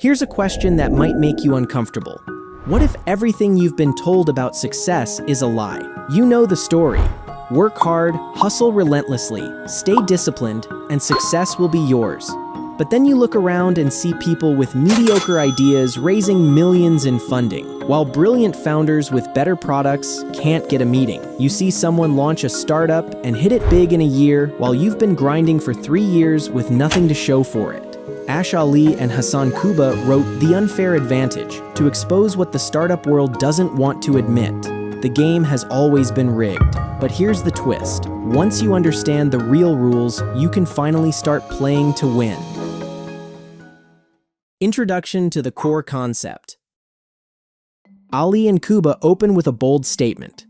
Here's a question that might make you uncomfortable. What if everything you've been told about success is a lie? You know the story. Work hard, hustle relentlessly, stay disciplined, and success will be yours. But then you look around and see people with mediocre ideas raising millions in funding, while brilliant founders with better products can't get a meeting. You see someone launch a startup and hit it big in a year, while you've been grinding for 3 years with nothing to show for it. Ash Ali and Hasan Kubba wrote The Unfair Advantage to expose what the startup world doesn't want to admit. The game has always been rigged. But here's the twist. Once you understand the real rules, you can finally start playing to win. Introduction to the core concept. Ali and Kubba open with a bold statement.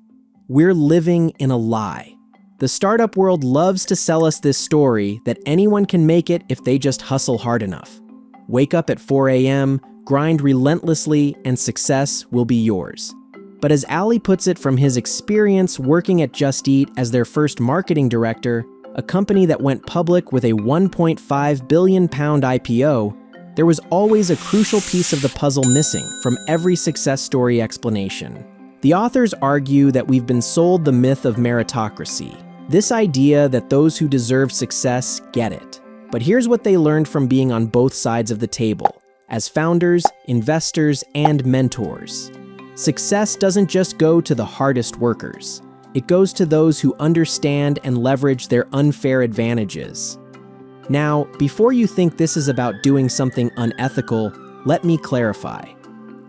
We're living in a lie. The startup world loves to sell us this story that anyone can make it if they just hustle hard enough. Wake up at 4 a.m., grind relentlessly, and success will be yours. But as Ali puts it from his experience working at Just Eat as their first marketing director, a company that went public with a £1.5 billion IPO, there was always a crucial piece of the puzzle missing from every success story explanation. The authors argue that we've been sold the myth of meritocracy, this idea that those who deserve success get it. But here's what they learned from being on both sides of the table, as founders, investors, and mentors. Success doesn't just go to the hardest workers. It goes to those who understand and leverage their unfair advantages. Now, before you think this is about doing something unethical, let me clarify.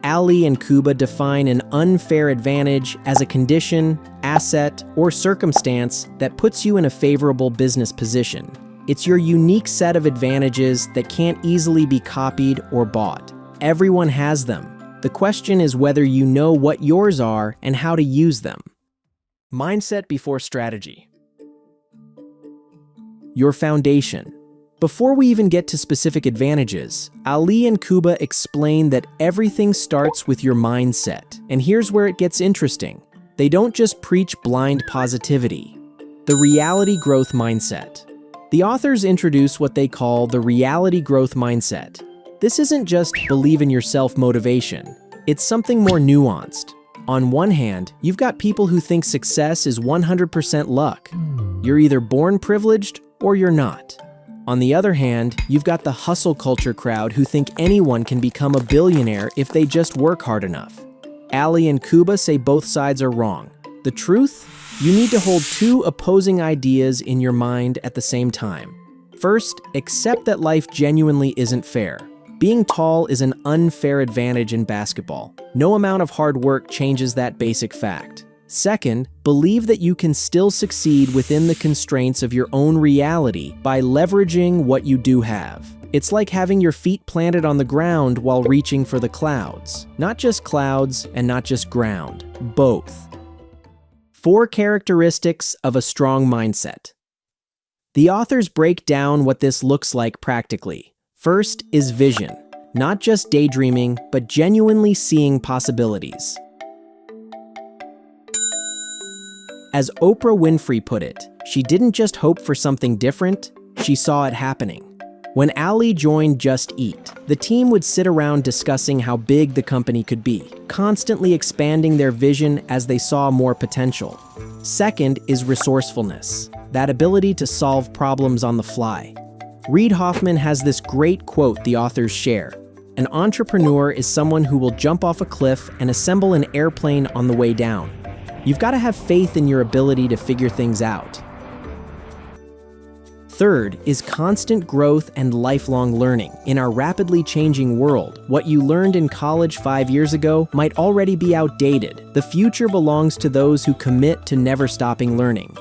Ali and Kubba define an unfair advantage as a condition, asset, or circumstance that puts you in a favorable business position. It's your unique set of advantages that can't easily be copied or bought. Everyone has them. The question is whether you know what yours are and how to use them. Mindset before strategy. Your foundation. Before we even get to specific advantages, Ali and Kubba explain that everything starts with your mindset. And here's where it gets interesting. They don't just preach blind positivity. The reality growth mindset. The authors introduce what they call the reality growth mindset. This isn't just believe in yourself motivation. It's something more nuanced. On one hand, you've got people who think success is 100% luck. You're either born privileged or you're not. On the other hand, you've got the hustle culture crowd who think anyone can become a billionaire if they just work hard enough. Ali and Kubba say both sides are wrong. The truth? You need to hold two opposing ideas in your mind at the same time. First, accept that life genuinely isn't fair. Being tall is an unfair advantage in basketball. No amount of hard work changes that basic fact. Second, believe that you can still succeed within the constraints of your own reality by leveraging what you do have. It's like having your feet planted on the ground while reaching for the clouds. Not just clouds and not just ground, both. 4 characteristics of a strong mindset. The authors break down what this looks like practically. First is vision, not just daydreaming, but genuinely seeing possibilities. As Oprah Winfrey put it, she didn't just hope for something different, she saw it happening. When Ali joined Just Eat, the team would sit around discussing how big the company could be, constantly expanding their vision as they saw more potential. Second is resourcefulness, that ability to solve problems on the fly. Reid Hoffman has this great quote the authors share. An entrepreneur is someone who will jump off a cliff and assemble an airplane on the way down. You've got to have faith in your ability to figure things out. Third is constant growth and lifelong learning. In our rapidly changing world, what you learned in college 5 years ago might already be outdated. The future belongs to those who commit to never stopping learning.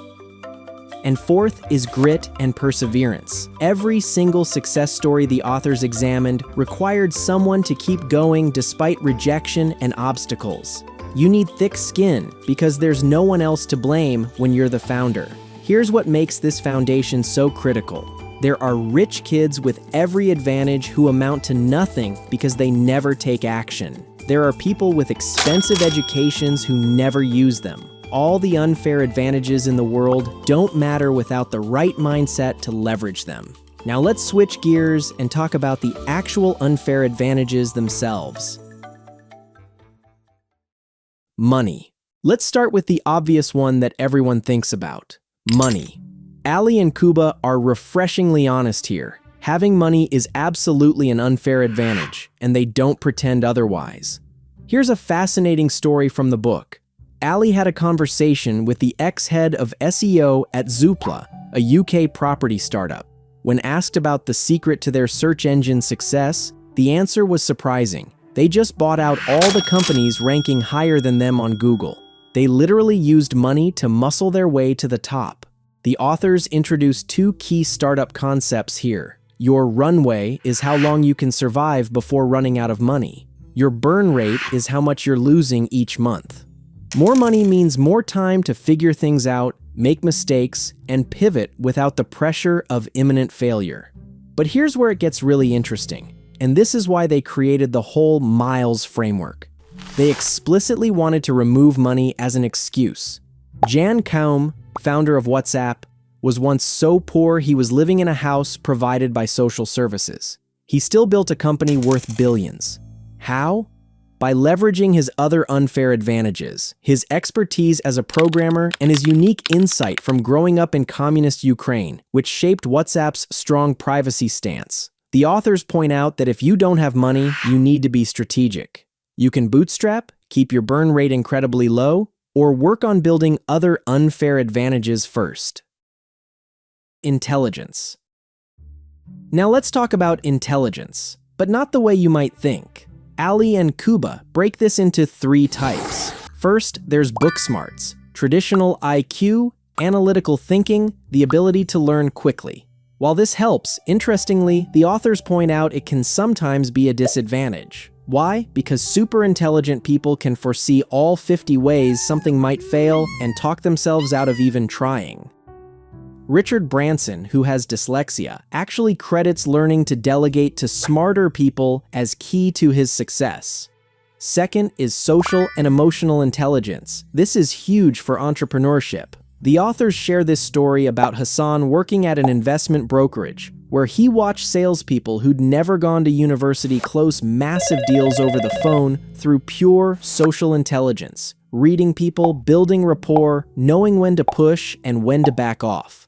And fourth is grit and perseverance. Every single success story the authors examined required someone to keep going despite rejection and obstacles. You need thick skin because there's no one else to blame when you're the founder. Here's what makes this foundation so critical. There are rich kids with every advantage who amount to nothing because they never take action. There are people with expensive educations who never use them. All the unfair advantages in the world don't matter without the right mindset to leverage them. Now let's switch gears and talk about the actual unfair advantages themselves. Money. Let's start with the obvious one that everyone thinks about: money. Ali and Kubba are refreshingly honest here. Having money is absolutely an unfair advantage, and they don't pretend otherwise. Here's a fascinating story from the book. Ali had a conversation with the ex-head of SEO at Zoopla, a UK property startup. When asked about the secret to their search engine success, the answer was surprising. They just bought out all the companies ranking higher than them on Google. They literally used money to muscle their way to the top. The authors introduce two key startup concepts here. Your runway is how long you can survive before running out of money. Your burn rate is how much you're losing each month. More money means more time to figure things out, make mistakes, and pivot without the pressure of imminent failure. But here's where it gets really interesting, and this is why they created the whole Miles framework. They explicitly wanted to remove money as an excuse. Jan Koum, founder of WhatsApp, was once so poor he was living in a house provided by social services. He still built a company worth billions. How? By leveraging his other unfair advantages, his expertise as a programmer and his unique insight from growing up in communist Ukraine, which shaped WhatsApp's strong privacy stance. The authors point out that if you don't have money, you need to be strategic. You can bootstrap, keep your burn rate incredibly low, or work on building other unfair advantages first. Intelligence. Now let's talk about intelligence, but not the way you might think. Ali and Kubba break this into three types. First, there's book smarts, traditional IQ, analytical thinking, the ability to learn quickly. While this helps, interestingly, the authors point out it can sometimes be a disadvantage. Why? Because super intelligent people can foresee all 50 ways something might fail and talk themselves out of even trying. Richard Branson, who has dyslexia, actually credits learning to delegate to smarter people as key to his success. Second is social and emotional intelligence. This is huge for entrepreneurship. The authors share this story about Hasan working at an investment brokerage, where he watched salespeople who'd never gone to university close massive deals over the phone through pure social intelligence, reading people, building rapport, knowing when to push and when to back off.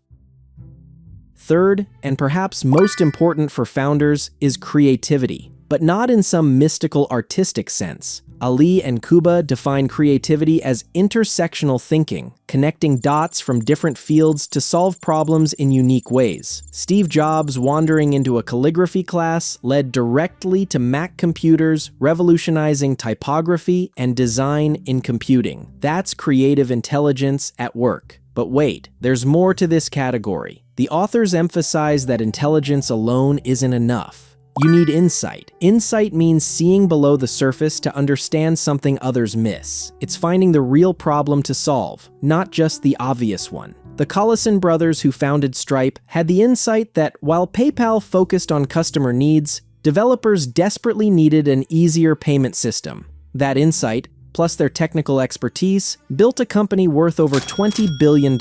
Third, and perhaps most important for founders, is creativity, but not in some mystical artistic sense. Ali and Kubba define creativity as intersectional thinking, connecting dots from different fields to solve problems in unique ways. Steve Jobs wandering into a calligraphy class led directly to Mac computers, revolutionizing typography and design in computing. That's creative intelligence at work. But wait, there's more to this category. The authors emphasize that intelligence alone isn't enough. You need insight. Insight means seeing below the surface to understand something others miss. It's finding the real problem to solve, not just the obvious one. The Collison brothers, who founded Stripe, had the insight that while PayPal focused on customer needs, developers desperately needed an easier payment system. That insight, plus their technical expertise, built a company worth over $20 billion.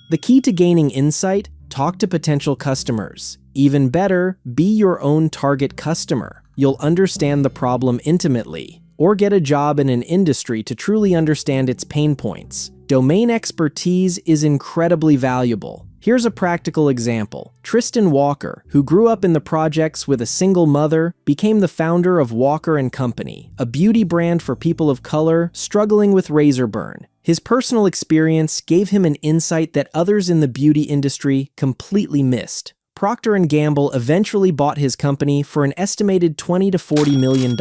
The key to gaining insight: talk to potential customers. Even better, be your own target customer. You'll understand the problem intimately, or get a job in an industry to truly understand its pain points. Domain expertise is incredibly valuable. Here's a practical example. Tristan Walker, who grew up in the projects with a single mother, became the founder of Walker & Company, a beauty brand for people of color struggling with razor burn. His personal experience gave him an insight that others in the beauty industry completely missed. Procter & Gamble eventually bought his company for an estimated $20 to $40 million.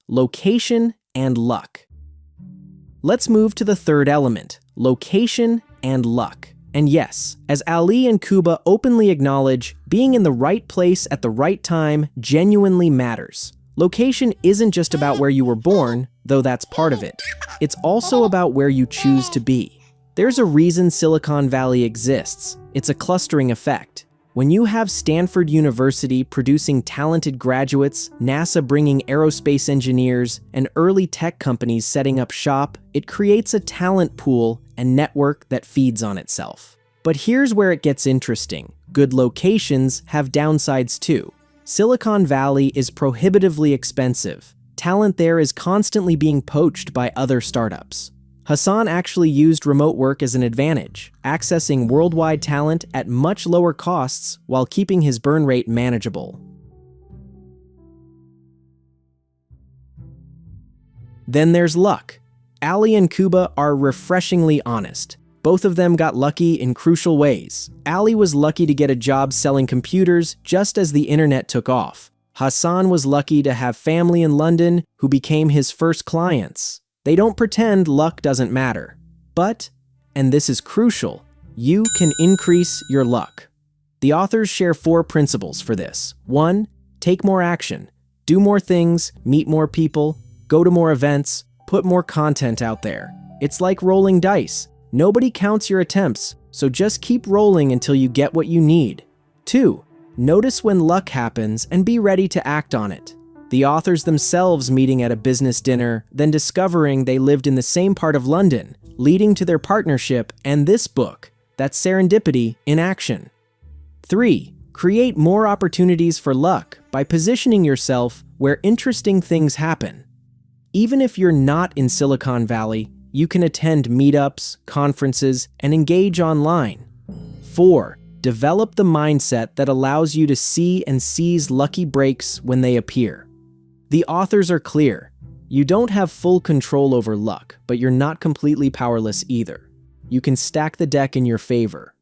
Location and luck. Let's move to the third element: location and luck. And yes, as Ali and Kubba openly acknowledge, being in the right place at the right time genuinely matters. Location isn't just about where you were born, though that's part of it. It's also about where you choose to be. There's a reason Silicon Valley exists. It's a clustering effect. When you have Stanford University producing talented graduates, NASA bringing aerospace engineers, and early tech companies setting up shop, it creates a talent pool and network that feeds on itself. But here's where it gets interesting. Good locations have downsides too. Silicon Valley is prohibitively expensive. Talent there is constantly being poached by other startups. Hasan actually used remote work as an advantage, accessing worldwide talent at much lower costs while keeping his burn rate manageable. Then there's luck. Ali and Kubba are refreshingly honest. Both of them got lucky in crucial ways. Ali was lucky to get a job selling computers just as the internet took off. Hasan was lucky to have family in London who became his first clients. They don't pretend luck doesn't matter. But, and this is crucial, you can increase your luck. The authors share 4 principles for this. 1. Take more action. Do more things, meet more people, go to more events, put more content out there. It's like rolling dice. Nobody counts your attempts, so just keep rolling until you get what you need. 2. Notice when luck happens and be ready to act on it. The authors themselves meeting at a business dinner, then discovering they lived in the same part of London, leading to their partnership and this book. That's serendipity in action. 3. Create more opportunities for luck by positioning yourself where interesting things happen. Even if you're not in Silicon Valley, you can attend meetups, conferences, and engage online. 4. Develop the mindset that allows you to see and seize lucky breaks when they appear. The authors are clear. You don't have full control over luck, but you're not completely powerless either. You can stack the deck in your favor.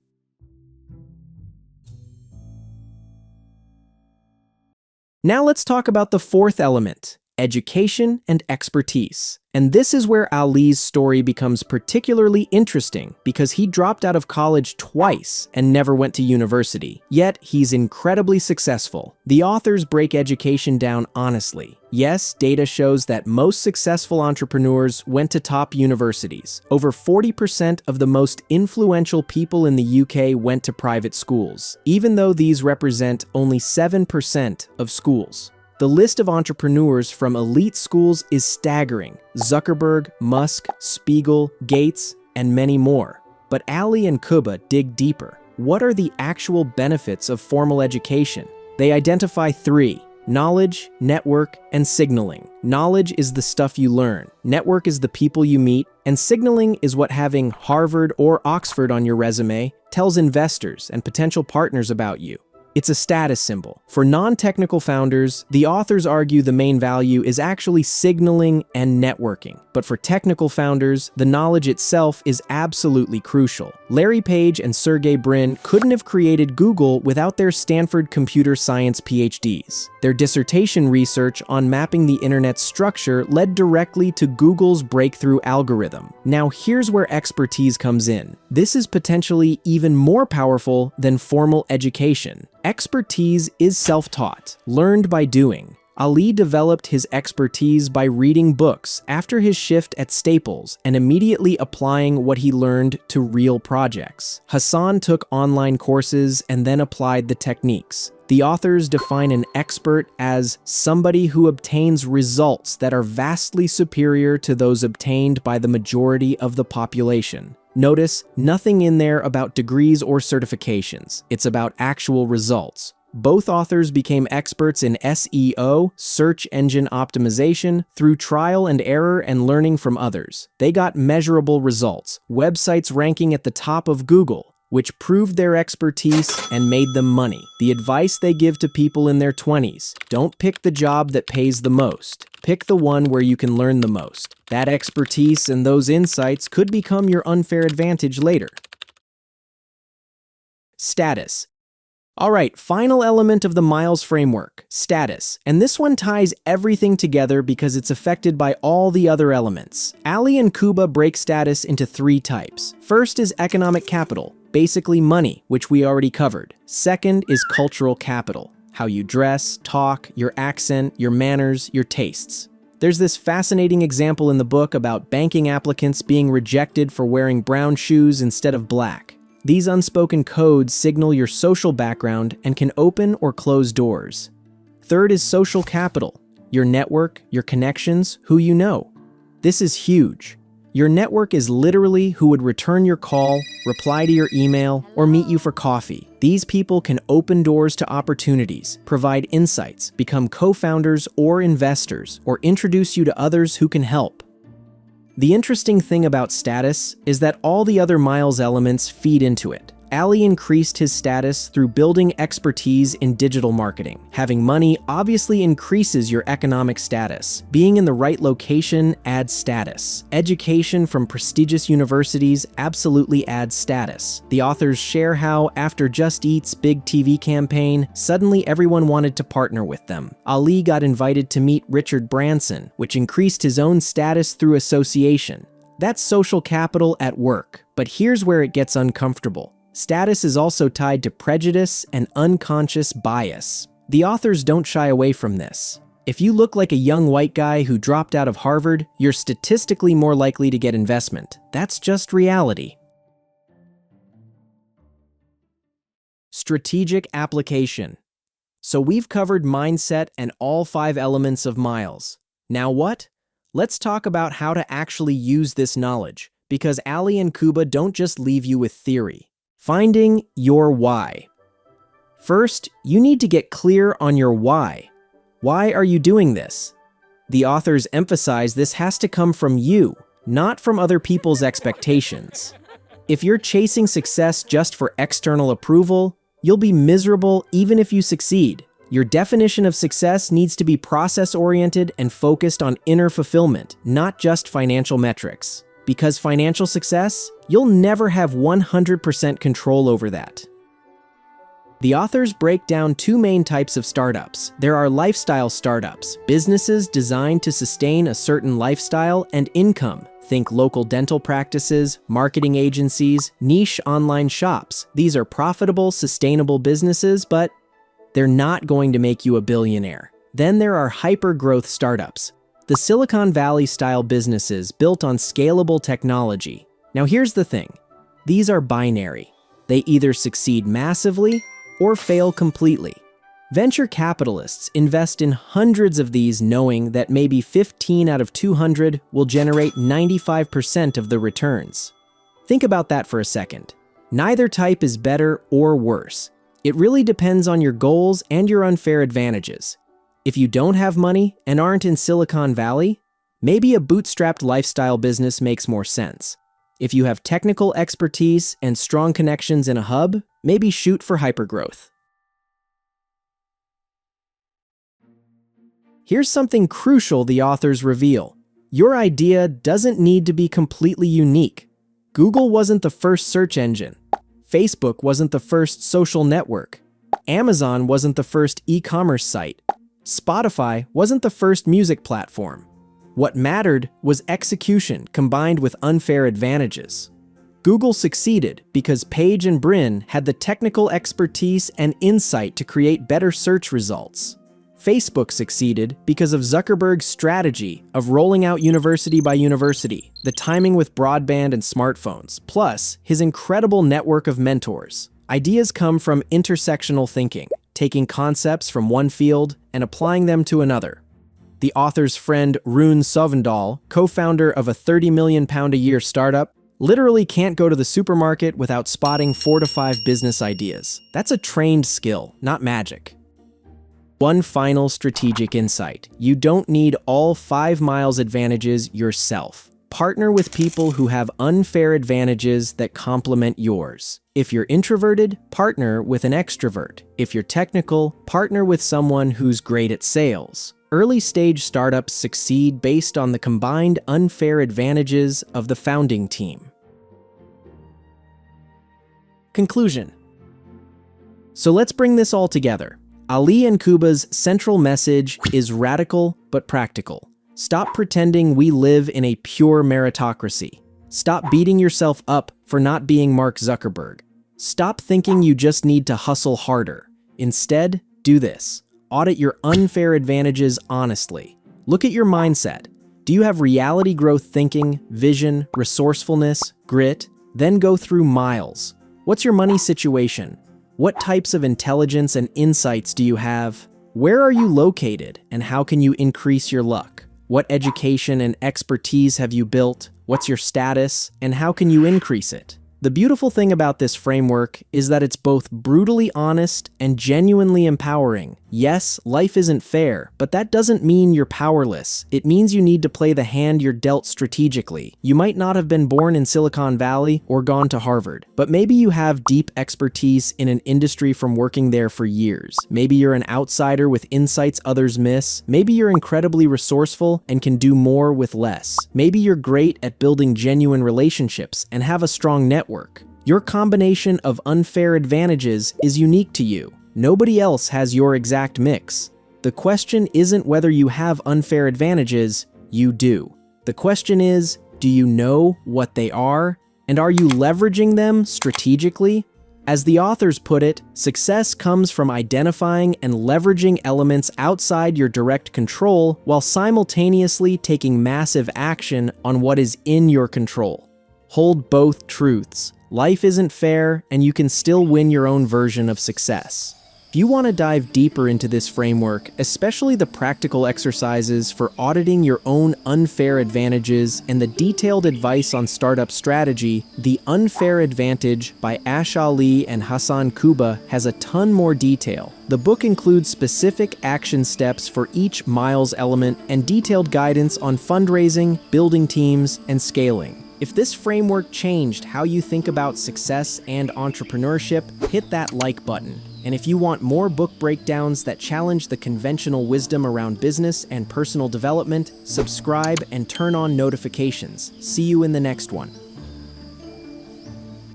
Now let's talk about the 4th element, education and expertise. And this is where Ali's story becomes particularly interesting because he dropped out of college twice and never went to university. Yet he's incredibly successful. The authors break education down honestly. Yes, data shows that most successful entrepreneurs went to top universities. Over 40% of the most influential people in the UK went to private schools, even though these represent only 7% of schools. The list of entrepreneurs from elite schools is staggering. Zuckerberg, Musk, Spiegel, Gates, and many more. But Ali and Kubba dig deeper. What are the actual benefits of formal education? They identify 3: knowledge, network, and signaling. Knowledge is the stuff you learn. Network is the people you meet. And signaling is what having Harvard or Oxford on your resume tells investors and potential partners about you. It's a status symbol. For non-technical founders, the authors argue the main value is actually signaling and networking. But for technical founders, the knowledge itself is absolutely crucial. Larry Page and Sergey Brin couldn't have created Google without their Stanford computer science PhDs. Their dissertation research on mapping the internet's structure led directly to Google's breakthrough algorithm. Now here's where expertise comes in. This is potentially even more powerful than formal education. Expertise is self-taught, learned by doing. Ali developed his expertise by reading books after his shift at Staples and immediately applying what he learned to real projects. Hasan took online courses and then applied the techniques. The authors define an expert as somebody who obtains results that are vastly superior to those obtained by the majority of the population. Notice, nothing in there about degrees or certifications. It's about actual results. Both authors became experts in SEO, search engine optimization, through trial and error and learning from others. They got measurable results, websites ranking at the top of Google, which proved their expertise and made them money. The advice they give to people in their 20s, don't pick the job that pays the most. Pick the one where you can learn the most. That expertise and those insights could become your unfair advantage later. Status. All right, final element of the Miles framework, status. And this one ties everything together because it's affected by all the other elements. Ali and Kubba break status into 3 types. First is economic capital, basically money, which we already covered. Second is cultural capital, how you dress, talk, your accent, your manners, your tastes. There's this fascinating example in the book about banking applicants being rejected for wearing brown shoes instead of black. These unspoken codes signal your social background and can open or close doors. Third is social capital, your network, your connections, who you know. This is huge. Your network is literally who would return your call, reply to your email, or meet you for coffee. These people can open doors to opportunities, provide insights, become co-founders or investors, or introduce you to others who can help. The interesting thing about status is that all the other Miles elements feed into it. Ali increased his status through building expertise in digital marketing. Having money obviously increases your economic status. Being in the right location adds status. Education from prestigious universities absolutely adds status. The authors share how, after Just Eat's big TV campaign, suddenly everyone wanted to partner with them. Ali got invited to meet Richard Branson, which increased his own status through association. That's social capital at work. But here's where it gets uncomfortable. Status is also tied to prejudice and unconscious bias. The authors don't shy away from this. If you look like a young white guy who dropped out of Harvard, you're statistically more likely to get investment. That's just reality. Strategic application. So we've covered mindset and all 5 elements of Miles. Now what? Let's talk about how to actually use this knowledge, because Ali and Kubba don't just leave you with theory. Finding your why. First, you need to get clear on your why. Why are you doing this? The authors emphasize this has to come from you, not from other people's expectations. If you're chasing success just for external approval, you'll be miserable even if you succeed. Your definition of success needs to be process-oriented and focused on inner fulfillment, not just financial metrics. Because financial success, you'll never have 100% control over that. The authors break down 2 main types of startups. There are lifestyle startups, businesses designed to sustain a certain lifestyle and income. Think local dental practices, marketing agencies, niche online shops. These are profitable, sustainable businesses, but they're not going to make you a billionaire. Then there are hyper-growth startups, the Silicon Valley-style businesses built on scalable technology. Now here's the thing. These are binary. They either succeed massively or fail completely. Venture capitalists invest in hundreds of these knowing that maybe 15 out of 200 will generate 95% of the returns. Think about that for a second. Neither type is better or worse. It really depends on your goals and your unfair advantages. If you don't have money and aren't in Silicon Valley, maybe a bootstrapped lifestyle business makes more sense. If you have technical expertise and strong connections in a hub, maybe shoot for hypergrowth. Here's something crucial the authors reveal. Your idea doesn't need to be completely unique. Google wasn't the first search engine. Facebook wasn't the first social network. Amazon wasn't the first e-commerce site. Spotify wasn't the first music platform. What mattered was execution combined with unfair advantages. Google succeeded because Page and Brin had the technical expertise and insight to create better search results. Facebook succeeded because of Zuckerberg's strategy of rolling out university by university, the timing with broadband and smartphones, plus his incredible network of mentors. Ideas come from intersectional thinking, taking concepts from one field and applying them to another. The author's friend Rune Sovndal, co-founder of a £30 million a year startup, literally can't go to the supermarket without spotting 4 to 5 business ideas. That's a trained skill, not magic. One final strategic insight. You don't need all 5 Miles advantages yourself. Partner with people who have unfair advantages that complement yours. If you're introverted, partner with an extrovert. If you're technical, partner with someone who's great at sales. Early-stage startups succeed based on the combined unfair advantages of the founding team. Conclusion. So let's bring this all together. Ali and Kubba's central message is radical but practical. Stop pretending we live in a pure meritocracy. Stop beating yourself up for not being Mark Zuckerberg. Stop thinking you just need to hustle harder. Instead, do this. Audit your unfair advantages honestly. Look at your mindset. Do you have reality growth thinking, vision, resourcefulness, grit? Then go through Miles. What's your money situation? What types of intelligence and insights do you have? Where are you located and how can you increase your luck? What education and expertise have you built? What's your status, and how can you increase it? The beautiful thing about this framework is that it's both brutally honest and genuinely empowering. Yes, life isn't fair, but that doesn't mean you're powerless. It means you need to play the hand you're dealt strategically. You might not have been born in Silicon Valley or gone to Harvard, but maybe you have deep expertise in an industry from working there for years. Maybe you're an outsider with insights others miss. Maybe you're incredibly resourceful and can do more with less. Maybe you're great at building genuine relationships and have a strong network. Your combination of unfair advantages is unique to you. Nobody else has your exact mix. The question isn't whether you have unfair advantages, you do. The question is, do you know what they are? And are you leveraging them strategically? As the authors put it, success comes from identifying and leveraging elements outside your direct control while simultaneously taking massive action on what is in your control. Hold both truths. Life isn't fair, and you can still win your own version of success. If you want to dive deeper into this framework, especially the practical exercises for auditing your own unfair advantages and the detailed advice on startup strategy, The Unfair Advantage by Ash Ali and Hasan Kubba has a ton more detail. The book includes specific action steps for each Miles element and detailed guidance on fundraising, building teams, and scaling. If this framework changed how you think about success and entrepreneurship, hit that like button. And if you want more book breakdowns that challenge the conventional wisdom around business and personal development, subscribe and turn on notifications. See you in the next one.